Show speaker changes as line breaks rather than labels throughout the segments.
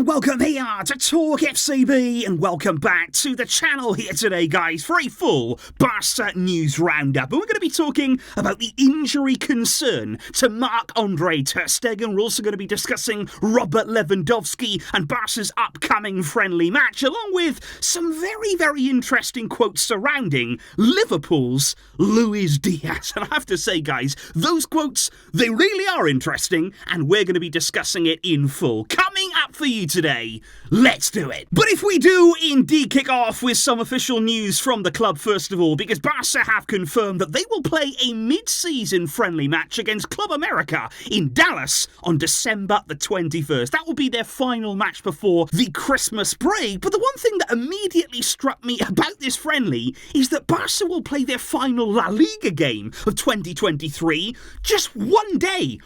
And welcome here to TalkFCB, and welcome back to the channel here today, guys, for a full Barça news roundup. And we're going to be talking about the injury concern to Marc Andre, ter Stegen. We're also going to be discussing Robert Lewandowski and Barca's upcoming friendly match, along with some very, very interesting quotes surrounding Liverpool's Luis Diaz. And I have to say, guys, those quotes, they really are interesting, and we're going to be discussing it in full. Coming up for you today, let's do it. But if we do indeed kick off with some official news from the club first of all, because Barca have confirmed that they will play a mid-season friendly match against Club America in Dallas on December the 21st. That will be their final match before the Christmas break. But the one thing that immediately struck me about this friendly is that Barca will play their final La Liga game of 2023 just one day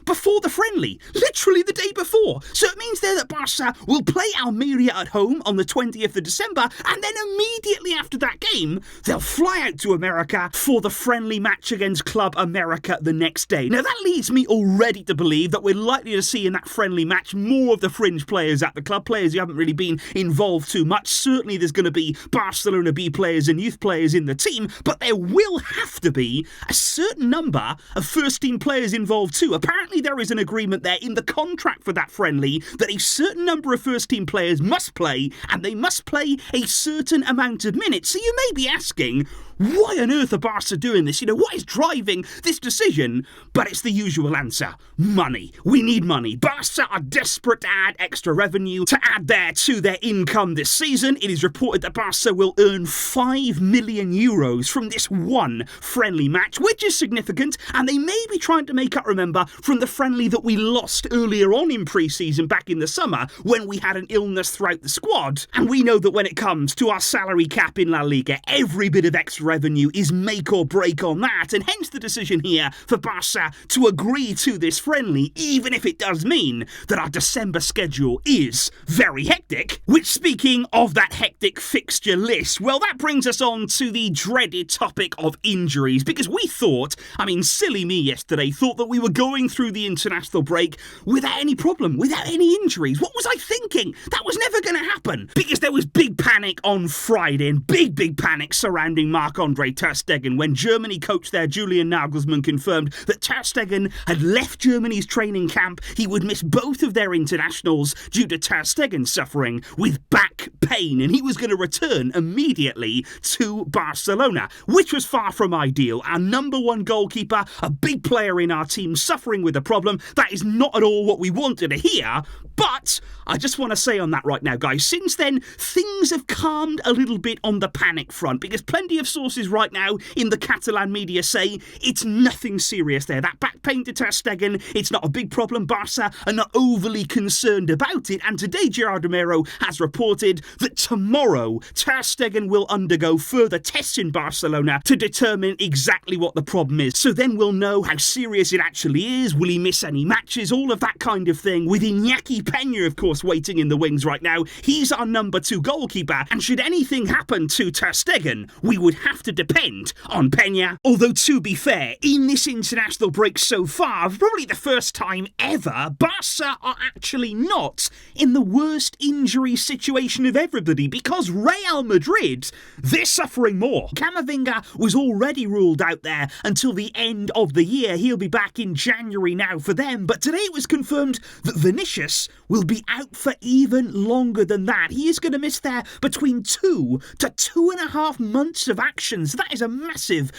before the friendly. Literally the day before. So it means there that Barca will play Almeria at home on the 20th of December, and then immediately after that game, they'll fly out to America for the friendly match against Club America the next day. Now that leads me already to believe that we're likely to see in that friendly match more of the fringe players at the club, players who haven't really been involved too much. Certainly there's going to be Barcelona B players and youth players in the team, but there will have to be a certain number of first team players involved too. Apparently there is an agreement there in the contract for that friendly that a certain number of first team players must play, and they must play a certain amount of minutes. So you may be asking, why on earth are Barca doing this? You know, what is driving this decision? But it's the usual answer. Money. We need money. Barca are desperate to add extra revenue, to add there to their income this season. It is reported that Barca will earn 5 million euros from this one friendly match, which is significant, and they may be trying to make up, remember, from the friendly that we lost earlier on in pre-season back in the summer when we had an illness throughout the squad. And we know that when it comes to our salary cap in La Liga, every bit of extra revenue is make or break on that, and hence the decision here for Barca to agree to this friendly, even if it does mean that our December schedule is very hectic. Which, speaking of that hectic fixture list, well, that brings us on to the dreaded topic of injuries, because we thought, silly me yesterday, thought that we were going through the international break without any problem, without any injuries. What was I thinking? That was never going to happen, because there was big panic on Friday, and big panic surrounding Marc Andre, ter Stegen, when Germany coach there Julian Nagelsmann confirmed that ter Stegen had left Germany's training camp. He would miss both of their internationals due to ter Stegen suffering with back pain, and he was going to return immediately to Barcelona, which was far from ideal. Our number one goalkeeper, a big player in our team, suffering with a problem. That is not at all what we wanted to hear. But I just want to say on that right now, guys, since then, things have calmed a little bit on the panic front, because plenty of sources right now in the Catalan media say it's nothing serious there. That back pain to ter Stegen, it's not a big problem. Barca are not overly concerned about it. And today, Gerard Romero has reported that tomorrow, ter Stegen will undergo further tests in Barcelona to determine exactly what the problem is. So then we'll know how serious it actually is. Will he miss any matches? All of that kind of thing. With Iñaki Peña, of course, waiting in the wings right now. He's our number two goalkeeper, and should anything happen to ter Stegen, we would have to depend on Peña. Although, to be fair, in this international break so far, probably the first time ever, Barca are actually not in the worst injury situation of everybody, because Real Madrid, they're suffering more. Camavinga was already ruled out there until the end of the year. He'll be back in January now for them, but today it was confirmed that Vinicius will be out for even longer than that. He is going to miss there between 2 to 2.5 months of action. So that is a massive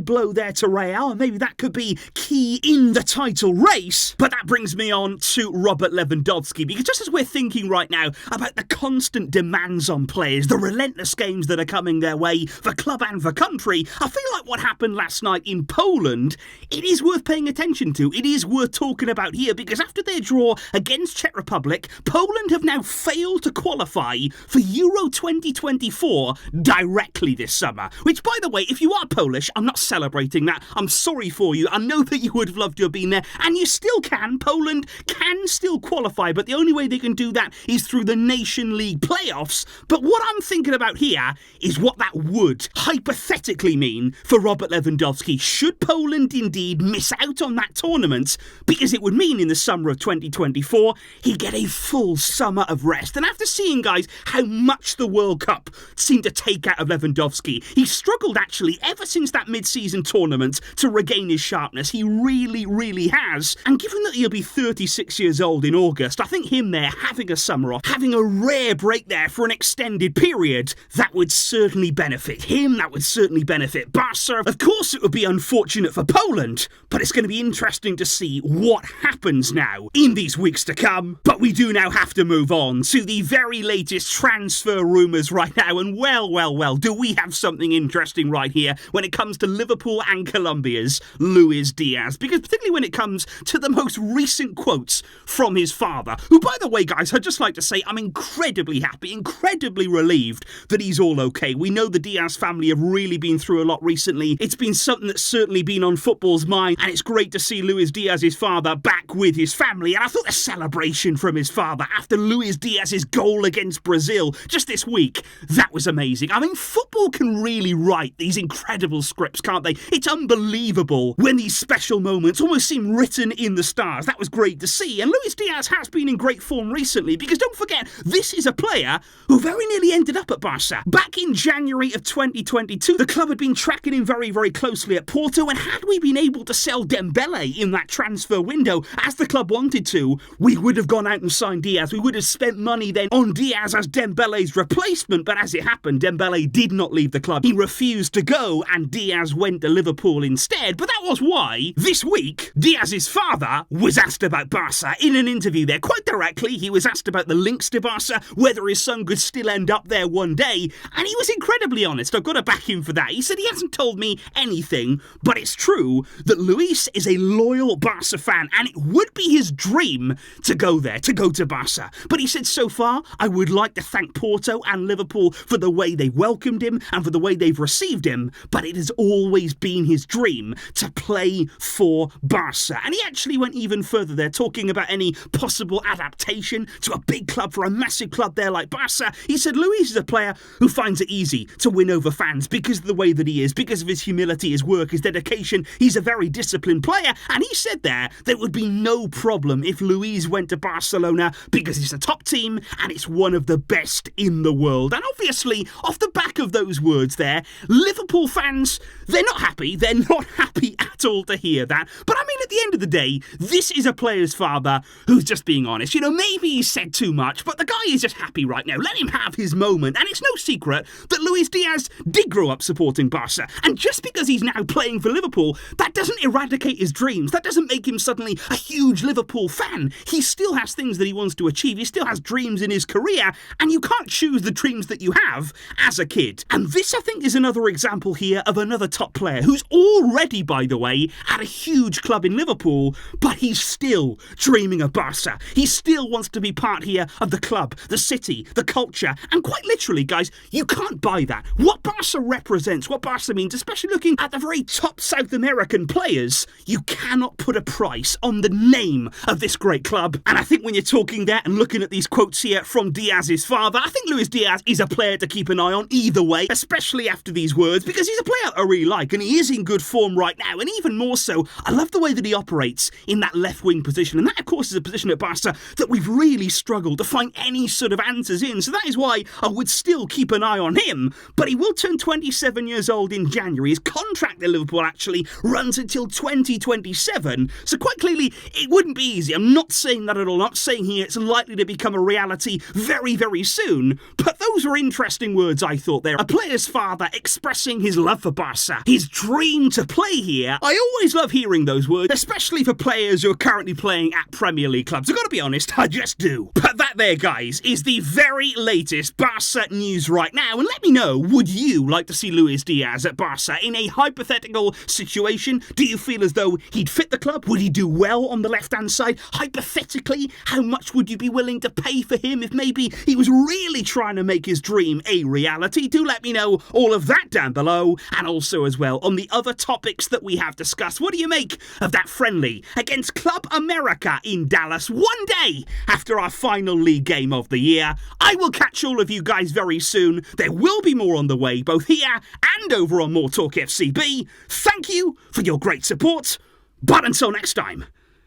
blow there to Real, and maybe that could be key in the title race. But that brings me on to Robert Lewandowski, because just as we're thinking right now about the constant demands on players, the relentless games that are coming their way for club and for country, I feel like what happened last night in Poland, it is worth paying attention to. It is worth talking about here, because after their draw against Czech Republic, Poland have now failed to qualify for Euro 2024 directly this summer, which, by the way, if you are Polish, I'm not celebrating that. I'm sorry for you. I know that you would have loved to have been there, and you still can. Poland can still qualify, but the only way they can do that is through the Nation League playoffs. But what I'm thinking about here is what that would hypothetically mean for Robert Lewandowski should Poland indeed miss out on that tournament, because it would mean in the summer of 2024 he'd get a full summer of rest. And after seeing, guys, how much the World Cup seemed to take out of Lewandowski, he struggled actually ever since that mid-season tournament to regain his sharpness. He really has. And given that he'll be 36 years old in August, I think him there having a summer off, having a rare break there for an extended period, that would certainly benefit him, that would certainly benefit Barca. Of course it would be unfortunate for Poland, but it's going to be interesting to see what happens now in these weeks to come. But we do now have to move on to the very latest transfer rumours right now, and well, do we have something interesting right here when it comes to Liverpool and Colombia's Luis Diaz, because particularly when it comes to the most recent quotes from his father, who, by the way, guys, I'd just like to say I'm incredibly happy, incredibly relieved that he's all okay. We know the Diaz family have really been through a lot recently. It's been something that's certainly been on football's mind, and it's great to see Luis Diaz's father back with his family. And I thought the celebration from his father after Luis Diaz's goal against Brazil just this week, that was amazing. I mean, football can really write these incredible scripts, can't they? It's unbelievable when these special moments almost seem written in the stars. That was great to see. And Luis Diaz has been in great form recently, because don't forget, this is a player who very nearly ended up at Barca. Back in January of 2022, the club had been tracking him very closely at Porto, and had we been able to sell Dembele in that transfer window, as the club wanted to, we would have gone out and signed Diaz. We would have spent money then on Diaz as Dembele's replacement, but as it happened, Dembele did not leave the club. He refused to go, and Diaz went to Liverpool instead. But that was why, this week, Diaz's father was asked about Barca in an interview there. Quite directly, he was asked about the links to Barca, whether his son could still end up there one day, and he was incredibly honest. I've got to back him for that. He said he hasn't told me anything, but it's true that Luis is a loyal Barca fan, and it would be his dream to go there, to go to Barca. But he said, so far, I would like to thank Porto and Liverpool for the way they welcomed him and for the way they've received him, but it has always been his dream to play for Barca. And he actually went even further there, talking about any possible adaptation to a big club, for a massive club there like Barca. He said Luis is a player who finds it easy to win over fans because of the way that he is, because of his humility, his work, his dedication. He's a very disciplined player, and he said there would be no problem if Luis went to Barcelona, because it's a top team and it's one of the best in the world. And obviously, off the back of those words there, Liverpool fans, they're not happy. They're not happy at all to hear that. But I mean, at the end of the day, this is a player's father who's just being honest. You know, maybe he said too much, but the guy is just happy right now. Let him have his moment. And it's no secret that Luis Diaz did grow up supporting Barca. And just because he's now playing for Liverpool, that doesn't eradicate his dreams. That doesn't make him suddenly a huge Liverpool fan. He still has things that he wants to achieve. He still has dreams in his career, and you can't choose the dreams that you have as a kid. And this, I think, is another example here of another top player who's already, by the way, at a huge club in Liverpool, but he's still dreaming of Barca. He still wants to be part here of the club, the city, the culture, and quite literally, guys, you can't buy that. What Barca represents, what Barca means, especially looking at the very top South American players, you cannot put a price on the name of this great club. And I think when you're talking there and looking at these quotes here from Diaz's father, I think Luis Diaz is a player to keep an eye on either way, especially after these words, because he's a player I really like, and he is in good form right now. And even more so, I love the way that he operates in that left wing position, and that, of course, is a position at Barca that we've really struggled to find any sort of answers in. So that is why I would still keep an eye on him. But he will turn 27 years old in January. His contract at Liverpool actually runs until 2027. So quite clearly, it wouldn't be easy. I'm not saying that at all. I'm not saying here it's likely to become a reality very soon. But those were interesting words, I thought there. A player's father expressing his love for Barca, his dream to play here. I always love hearing those words, especially for players who are currently playing at Premier League clubs. I've got to be honest, I just do. But that there, guys, is the very latest Barca news right now. And let me know, would you like to see Luis Diaz at Barca in a hypothetical situation? Do you feel as though he'd fit the club? Would he do well on the left-hand side? Hypothetically, how much would you be willing to pay for him if maybe he was really trying to make his dream a reality? Do let me know all of that down below. And also as well, on the other topics that we have discussed, what do you make of that friendly against Club America in Dallas 1 day after our final league game of the year? I will catch all of you guys very soon. There will be more on the way, both here and over on MORETALKFCB. Thank you for your great support. But until next time,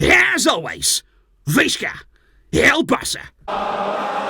as always, Visca El Barça.